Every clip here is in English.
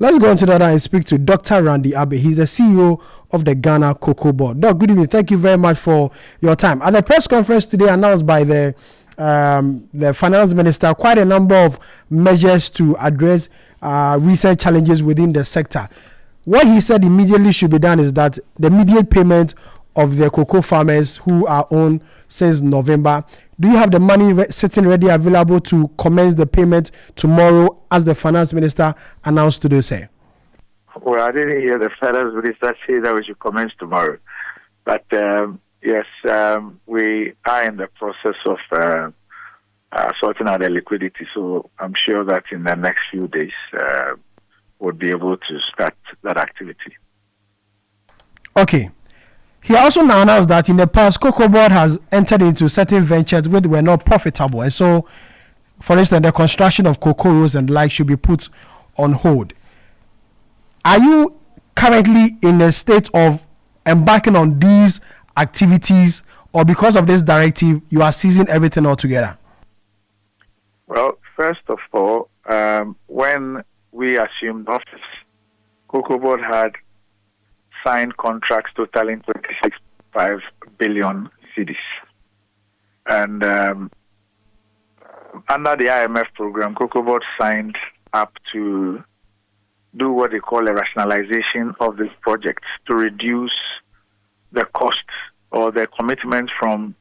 Let's go on to that and speak to Dr. Randy Abbey. He's the CEO of the Ghana COCOBOD. Doc, good evening. Thank you very much for your time. At the press conference today announced by the finance minister, quite a number of measures to address recent challenges within the sector. What he said immediately should be done is that the immediate payment of the cocoa farmers who are on since November. Do you have the money sitting ready available to commence the payment tomorrow, as the finance minister announced today, sir? Well, I didn't hear the finance minister say that we should commence tomorrow. But yes, we are in the process of sorting out the liquidity. So I'm sure that in the next few days, we'll be able to start that activity. Okay. He also now announced that in the past, COCOBOD has entered into certain ventures which were not profitable. And so, for instance, the construction of cocoa rows and like should be put on hold. Are you currently in a state of embarking on these activities, or because of this directive, you are seizing everything altogether? Well, first of all, when we assumed office, COCOBOD had signed contracts totaling 26.5 billion cedis. And under the IMF program, COCOBOD signed up to do what they call a rationalization of this project to reduce the cost or the commitment from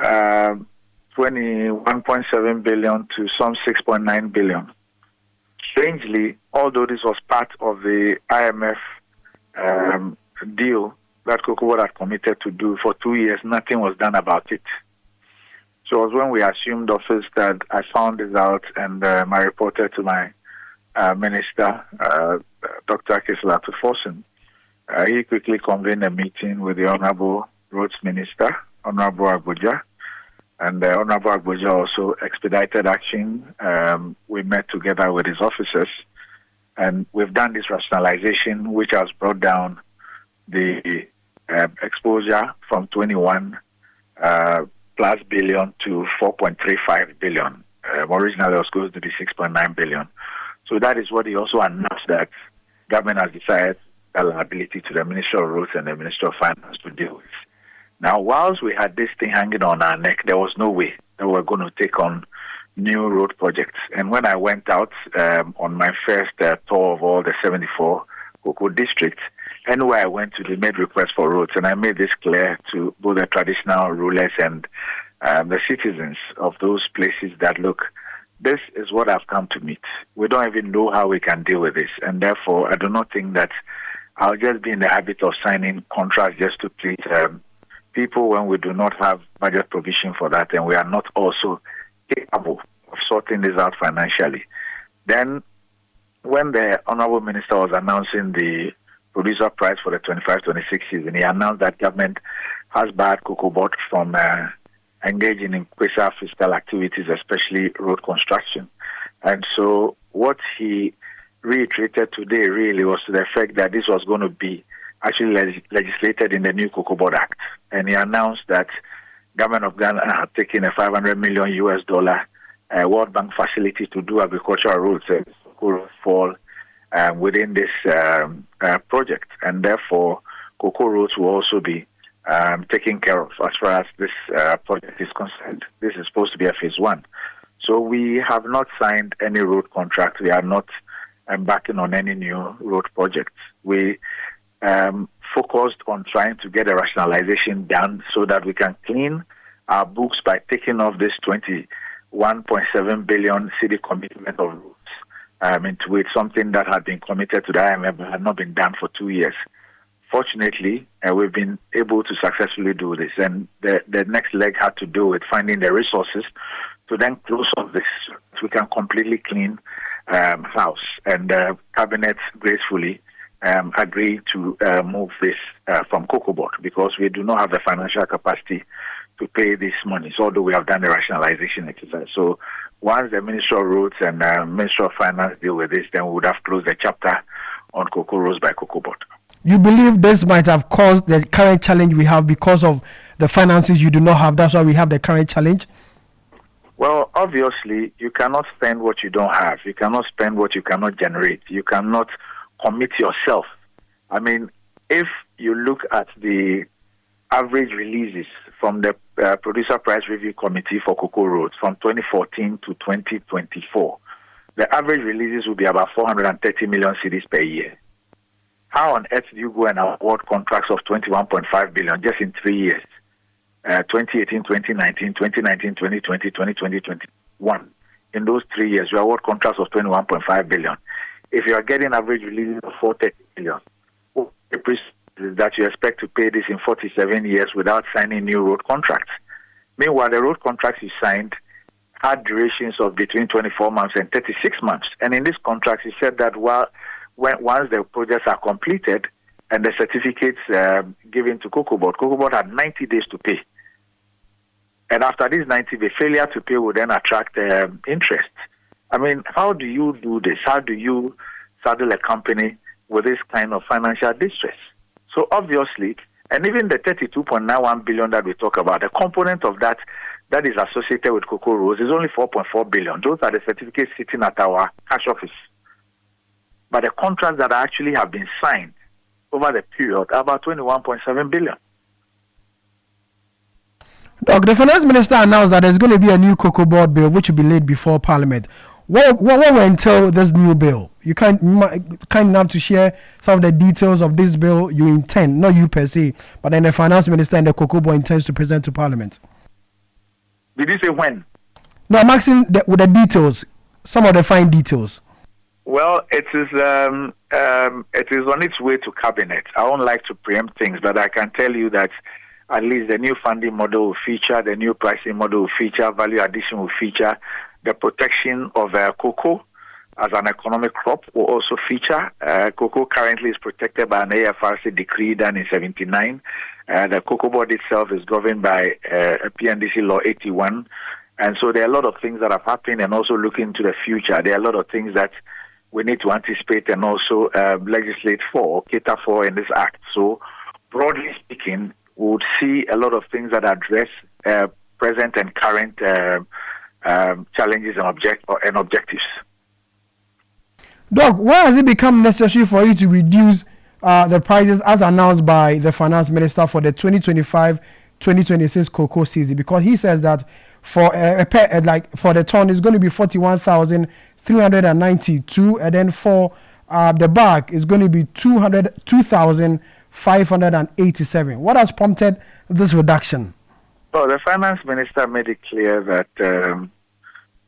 21.7 billion to some 6.9 billion. Strangely, although this was part of the IMF deal that COCOBOD had committed to do for 2 years, nothing was done about it. So it was when we assumed office that I found this out, and I reported to my minister, Dr. Kisla Tufosin. He quickly convened a meeting with the Honorable Roads Minister, Honorable Abuja, and Honorable Abuja also expedited action. We met together with his officers, and we've done this rationalization, which has brought down the exposure from 21 plus billion to 4.35 billion. Originally, it was supposed to be 6.9 billion. So that is what he also announced, that government has decided the liability to the Ministry of Roads and the Ministry of Finance to deal with. Now, whilst we had this thing hanging on our neck, there was no way that we were going to take on new road projects. And when I went out on my first tour of all the 74 cocoa districts, anywhere I went to, they made requests for roads. And I made this clear to both the traditional rulers and the citizens of those places that, look, this is what I've come to meet. We don't even know how we can deal with this. And therefore, I do not think that I'll just be in the habit of signing contracts just to please people when we do not have budget provision for that, and we are not also capable of sorting this out financially. Then, when the Honorable Minister was announcing the producer price for the 25-26 season, he announced that government has barred COCOBOD from engaging in quasi-fiscal activities, especially road construction. And so what he reiterated today really was to the effect that this was going to be actually legislated in the new COCOBOD Act. And he announced that government of Ghana had taken a $500 million World Bank facility to do agricultural roads and could fall within this project. And therefore, cocoa roads will also be taken care of as far as this project is concerned. This is supposed to be a phase one. So we have not signed any road contract. We are not embarking on any new road projects. We focused on trying to get a rationalization done so that we can clean our books by taking off this 21.7 billion city commitment of roads into it, something that had been committed to the IMF but had not been done for 2 years. Fortunately, we've been able to successfully do this, and the next leg had to do with finding the resources to then close off this so we can completely clean house. And Cabinet gracefully agreed to move this from COCOBOD because we do not have the financial capacity to pay these monies, although we have done the rationalization exercise. So once the Ministry of Roads and Ministry of Finance deal with this, then we would have closed the chapter on cocoa roads by COCOBOD. You believe this might have caused the current challenge we have because of the finances you do not have? That's why we have the current challenge? Well, obviously, you cannot spend what you don't have. You cannot spend what you cannot generate. You cannot commit yourself. I mean, if you look at the average releases from the Producer Price Review Committee for Cocoa Roads from 2014 to 2024, the average releases will be about 430 million cedis per year. How on earth do you go and award contracts of 21.5 billion just in 3 years? 2018, 2019, 2019, 2020, 2020, 2021. In those 3 years, you award contracts of 21.5 billion. If you are getting average releases of 430 billion, that you expect to pay this in 47 years without signing new road contracts. Meanwhile, the road contracts you signed had durations of between 24 months and 36 months. And in these contracts, you said that once the projects are completed and the certificates given to COCOBOD had 90 days to pay. And after these 90 days, failure to pay would then attract interest. I mean, how do you do this? How do you saddle a company with this kind of financial distress? So obviously, and even the 32.91 billion that we talk about, the component of that is associated with Cocoa Roads is only 4.4 billion. Those are the certificates sitting at our cash office. But the contracts that actually have been signed over the period are about 21.7 billion. Doc, the finance minister announced that there's going to be a new COCOBOD bill which will be laid before Parliament. What will entail this new bill? You kind enough to share some of the details of this bill you intend, not you per se, but then the finance minister and the COCOBOD intends to present to Parliament. Did you say when? No, I'm asking with the details, some of the fine details. Well, it is on its way to cabinet. I don't like to preempt things, but I can tell you that at least the new funding model will feature, the new pricing model will feature, value addition will feature, the protection of cocoa as an economic crop will also feature. Cocoa currently is protected by an AFRC decree done in 1979. The COCOBOD itself is governed by a PNDC Law 81. And so there are a lot of things that have happened, and also looking to the future. There are a lot of things that we need to anticipate and also legislate for or cater for in this act. So broadly speaking, we would see a lot of things that address present and current challenges and objectives. Doc, why has it become necessary for you to reduce the prices as announced by the finance minister for the 2025-2026 cocoa season? Because he says that for for the ton it's going to be 41,392, and then for the bag is going to be 2,587. What has prompted this reduction? Well, the finance minister made it clear that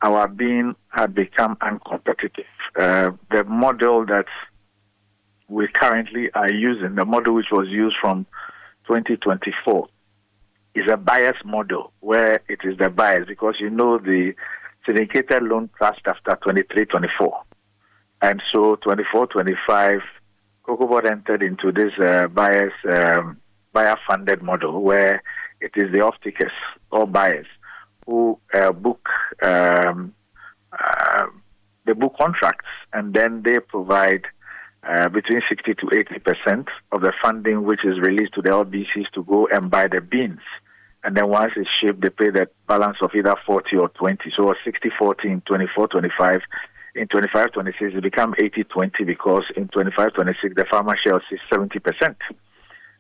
our bean had become uncompetitive. The model that we currently are using, the model which was used from 2024, is a bias model where it is the bias because the syndicated loan crashed after 23-24. And so 24-25, COCOBOD entered into this buyer-funded model where it is the off-takers or buyers who book contracts, and then they provide between 60 to 80% of the funding which is released to the LBCs to go and buy the beans. And then once it's shipped, they pay the balance of either 40 or 20. So 60-40 in 24-25. In 25-26, it become 80-20 because in 25-26, the farmer share is 70%.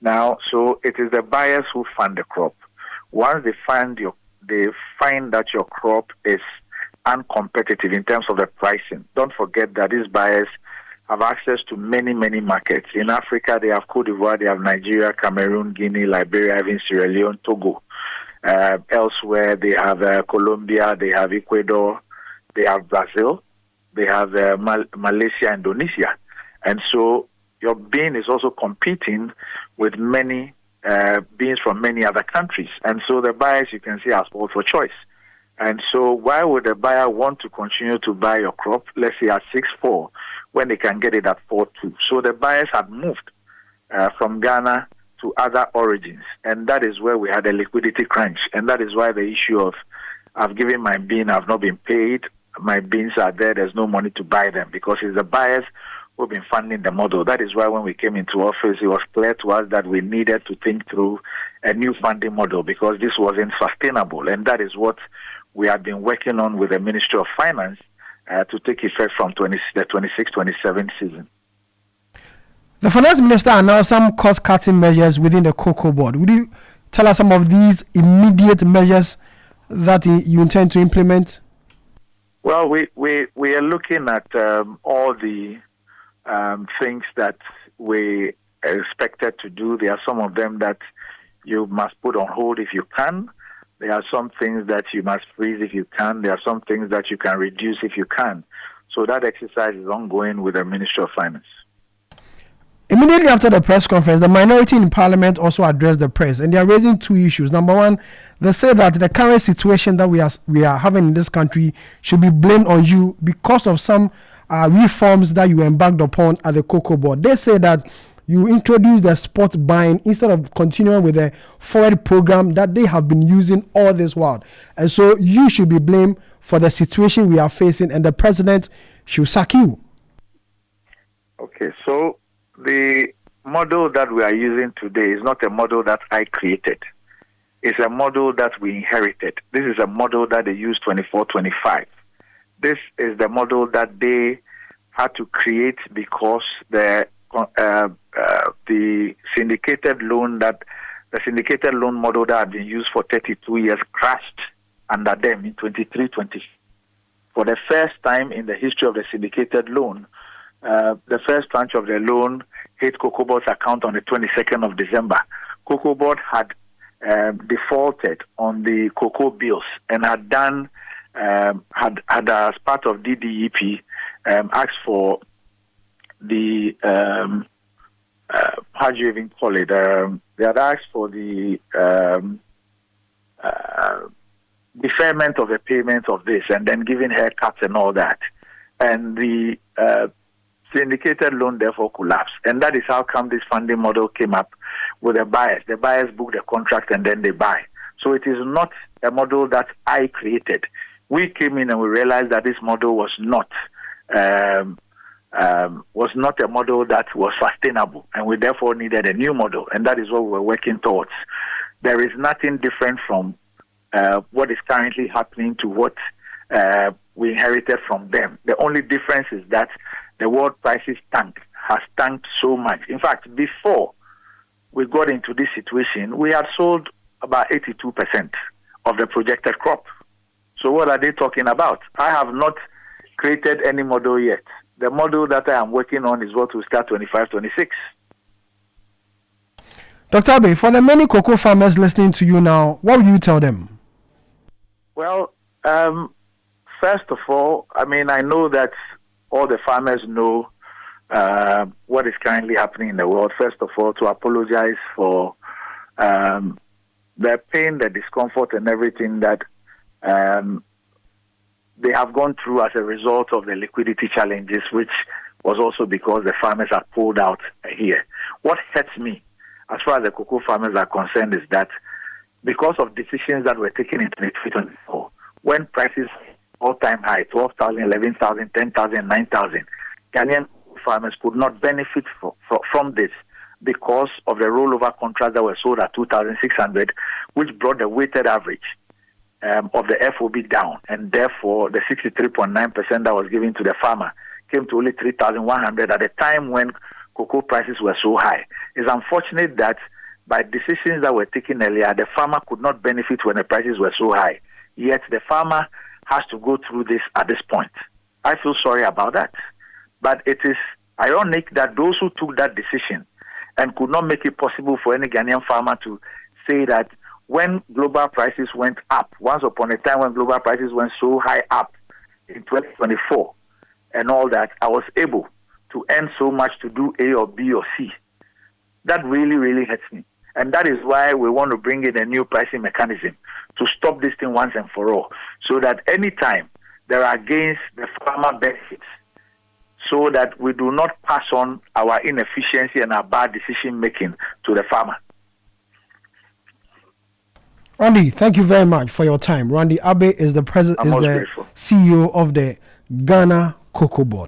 Now, so it is the buyers who fund the crop. Once they find that your crop is uncompetitive in terms of the pricing, don't forget that these buyers have access to many, many markets. In Africa, they have Cote d'Ivoire, they have Nigeria, Cameroon, Guinea, Liberia, even Sierra Leone, Togo. Elsewhere, they have Colombia, they have Ecuador, they have Brazil, they have Malaysia, Indonesia. And so your bean is also competing with many beans from many other countries. And so the buyers, you can see, are spoiled for choice. And so why would the buyer want to continue to buy your crop, let's say at 6.4, when they can get it at 4.2? So the buyers had moved from Ghana to other origins. And that is where we had a liquidity crunch. And that is why the issue of, I've given my bean, I've not been paid, my beans are there, there's no money to buy them, because it's the buyers who've been funding the model. That is why when we came into office, it was clear to us that we needed to think through a new funding model because this wasn't sustainable. And that is what we have been working on with the Ministry of Finance to take effect from the 26-27 season. The Finance Minister announced some cost-cutting measures within the Cocoa Board. Would you tell us some of these immediate measures that you intend to implement? Well, we are looking at all the things that we are expected to do. There are some of them that you must put on hold if you can. There are some things that you must freeze if you can. There are some things that you can reduce if you can. So that exercise is ongoing with the Ministry of Finance. Immediately after the press conference, the minority in Parliament also addressed the press, and they are raising two issues. Number one, they say that the current situation that we are having in this country should be blamed on you because of some reforms that you embarked upon at the Cocoa Board. They say that you introduced the spot buying instead of continuing with the forward program that they have been using all this while. And so you should be blamed for the situation we are facing, and the president should sack you. Okay, so the model that we are using today is not a model that I created. It's a model that we inherited. This is a model that they used 24-25. This is the model that they had to create because the syndicated loan model that had been used for 32 years crashed under them in 23-24. For the first time in the history of the syndicated loan, the first tranche of the loan hit COCOBOD's account on the 22nd of December. COCOBOD had defaulted on the cocoa bills and had done had as part of DDEP asked for the how do you even call it? They had asked for the deferment of the payment of this, and then giving haircuts and all that, and the syndicated loan therefore collapsed. And that is how come this funding model came up with the buyers. The buyers book the contract and then they buy. So it is not a model that I created. We came in and we realized that this model was not a model that was sustainable, and we therefore needed a new model, and that is what we're working towards. There is nothing different from what is currently happening to what we inherited from them. The only difference is that the world prices has tanked so much. In fact, before we got into this situation, we had sold about 82% of the projected crop. So what are they talking about? I have not created any model yet. The model that I am working on is what will start 25-26. Dr. Abbey, for the many cocoa farmers listening to you now, what will you tell them? Well, first of all, I know that all the farmers know what is currently happening in the world. First of all, to apologize for the pain, the discomfort, and everything that they have gone through as a result of the liquidity challenges, which was also because the farmers are pulled out here. What hurts me, as far as the cocoa farmers are concerned, is that because of decisions that were taken in 2024, when prices all-time high, 12,000, 11,000, 10,000, 9,000, Ghanaian farmers could not benefit from this because of the rollover contracts that were sold at 2,600, which brought the weighted average of the FOB down, and therefore the 63.9% that was given to the farmer came to only 3,100 at a time when cocoa prices were so high. It's unfortunate that by decisions that were taken earlier, the farmer could not benefit when the prices were so high. Yet the farmer has to go through this at this point. I feel sorry about that. But it is ironic that those who took that decision and could not make it possible for any Ghanaian farmer to say that when global prices went up, once upon a time when global prices went so high up in 2024 and all that, I was able to earn so much to do A or B or C. That really, really hurts me. And that is why we want to bring in a new pricing mechanism to stop this thing once and for all, so that any time there are gains, the farmer benefits, so that we do not pass on our inefficiency and our bad decision making to the farmer. Randy, thank you very much for your time. Randy Abbey is the CEO of the Ghana Cocoa Board.